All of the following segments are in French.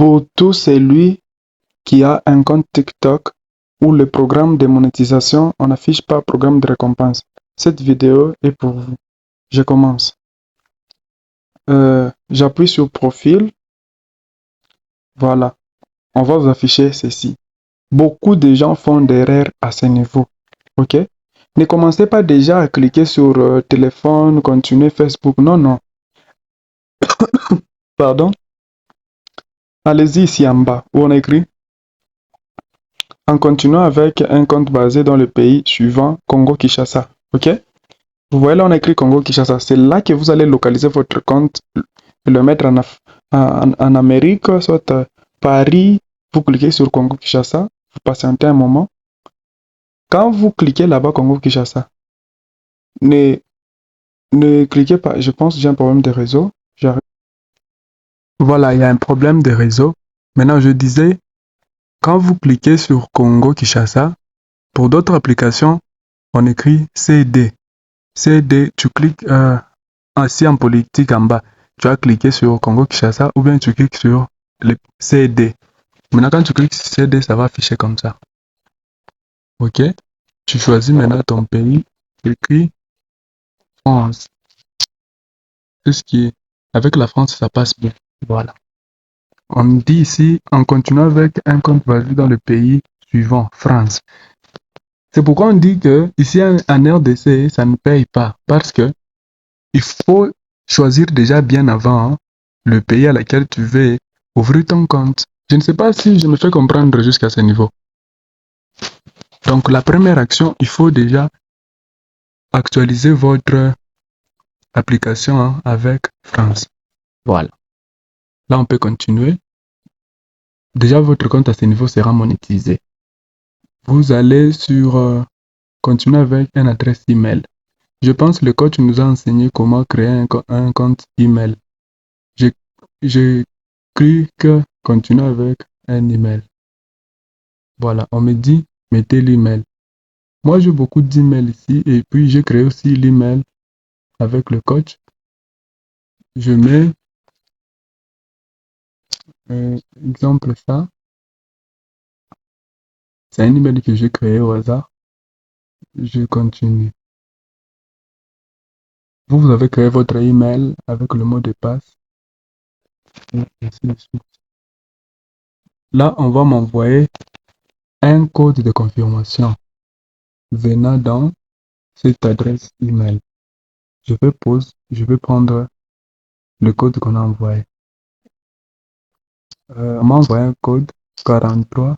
Pour tout celui qui a un compte TikTok où le programme de monétisation, on n'affiche pas programme de récompense. Cette vidéo est pour vous. Je commence. J'appuie sur profil. Voilà. On va vous afficher ceci. Beaucoup de gens font des erreurs à ce niveau. Ok? Ne commencez pas déjà à cliquer sur téléphone, continuer Facebook. Non, non. Pardon. Allez-y ici en bas où on écrit en continuant avec un compte basé dans le pays suivant, Congo-Kinshasa. Ok? Vous voyez là, on a écrit Congo-Kinshasa. C'est là que vous allez localiser votre compte et le mettre en Amérique, soit Paris. Vous cliquez sur Congo-Kinshasa. Vous patientez un moment. Quand vous cliquez là-bas, Congo-Kinshasa, ne, ne cliquez pas. Je pense que j'ai un problème de réseau. J'arrive. Voilà, il y a un problème de réseau. Maintenant, je disais, quand vous cliquez sur Congo-Kinshasa, pour d'autres applications, on écrit CD. CD, tu cliques ainsi en politique en bas. Tu vas cliquer sur Congo-Kinshasa ou bien tu cliques sur le CD. Maintenant, quand tu cliques sur CD, ça va afficher comme ça. Ok? Tu choisis maintenant ton pays. Tu écris France. Tout ce qui est avec la France, ça passe bien. Voilà. On dit ici, en continuant avec un compte basé dans le pays suivant, France. C'est pourquoi on dit que ici en RDC, ça ne paye pas. Parce que il faut choisir déjà bien avant le pays à laquelle tu veux ouvrir ton compte. Je ne sais pas si je me fais comprendre jusqu'à ce niveau. Donc la première action, il faut déjà actualiser votre application avec France. Voilà. Là, on peut continuer. Déjà, votre compte à ce niveau sera monétisé. Vous allez sur continuer avec une adresse email. Je pense que le coach nous a enseigné comment créer un compte email. Je clique continuer avec un email. Voilà, on me dit mettez l'email. Moi, j'ai beaucoup d'emails ici et puis j'ai créé aussi l'email avec le coach. Je mets exemple ça. C'est un email que j'ai créé au hasard. Je continue. Vous avez créé votre email avec le mot de passe. Et ainsi de suite. Là, on va m'envoyer un code de confirmation venant dans cette adresse email. Je vais pause, je vais prendre le code qu'on a envoyé. On m'a envoyé un code 43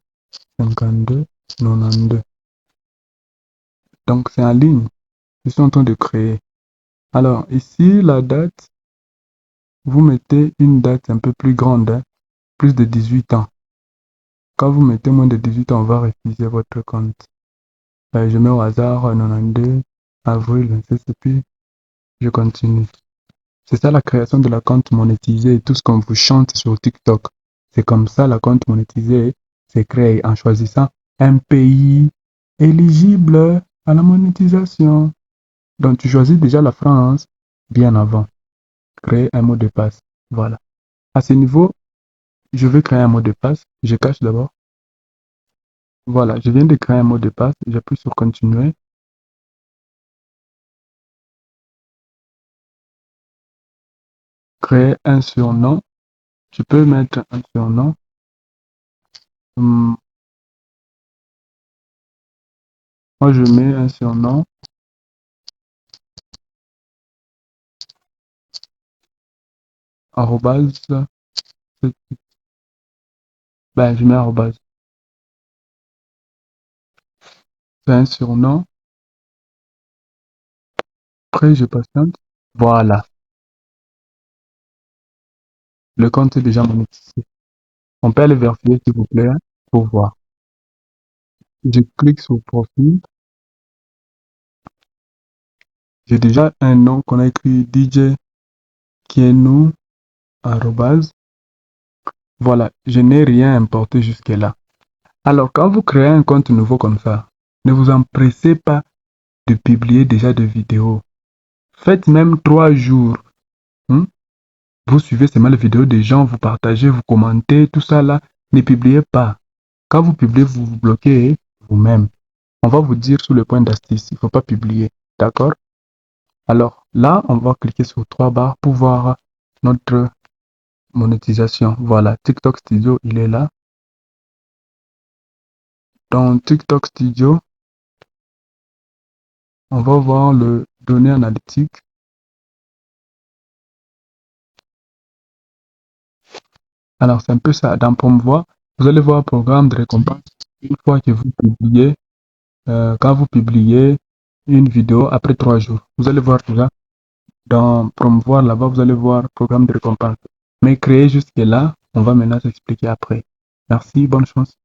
52 92. Donc c'est en ligne. Je suis en train de créer. Alors ici, la date, vous mettez une date un peu plus grande, hein, plus de 18 ans. Quand vous mettez moins de 18 ans, on va refuser votre compte. Je mets au hasard 92, avril 26 et puis je continue. C'est ça la création de la compte monétisée et tout ce qu'on vous chante sur TikTok. C'est comme ça la compte monétisée s'est créée en choisissant un pays éligible à la monétisation. Donc tu choisis déjà la France bien avant. Créer un mot de passe. Voilà. À ce niveau, je vais créer un mot de passe. Je cache d'abord. Voilà, je viens de créer un mot de passe. J'appuie sur continuer. Créer un surnom. Tu peux mettre un surnom. Moi, je mets un surnom. Arrobase. Je mets arrobase. C'est un surnom. Après, je patiente. Voilà. Le compte est déjà monétisé. On peut aller vérifier, s'il vous plaît, pour voir. Je clique sur profil. J'ai déjà un nom qu'on a écrit DJ Kienou, arrobase. Voilà, je n'ai rien importé jusque-là. Alors, quand vous créez un compte nouveau comme ça, ne vous empressez pas de publier déjà de vidéos. Faites même 3 jours. Vous suivez seulement les vidéos des gens, vous partagez, vous commentez, tout ça là. Ne publiez pas. Quand vous publiez, vous vous bloquez vous-même. On va vous dire sur le point d'astuce, il ne faut pas publier. D'accord? Alors là, on va cliquer sur 3 barres pour voir notre monétisation. Voilà, TikTok Studio, il est là. Dans TikTok Studio, on va voir le données analytiques. Alors, c'est un peu ça. Dans Promouvoir, vous allez voir programme de récompense. Une fois que vous publiez, quand vous publiez une vidéo après 3 jours, vous allez voir déjà dans Promouvoir là-bas, vous allez voir programme de récompense. Mais créer jusque là, on va maintenant s'expliquer après. Merci, bonne chance.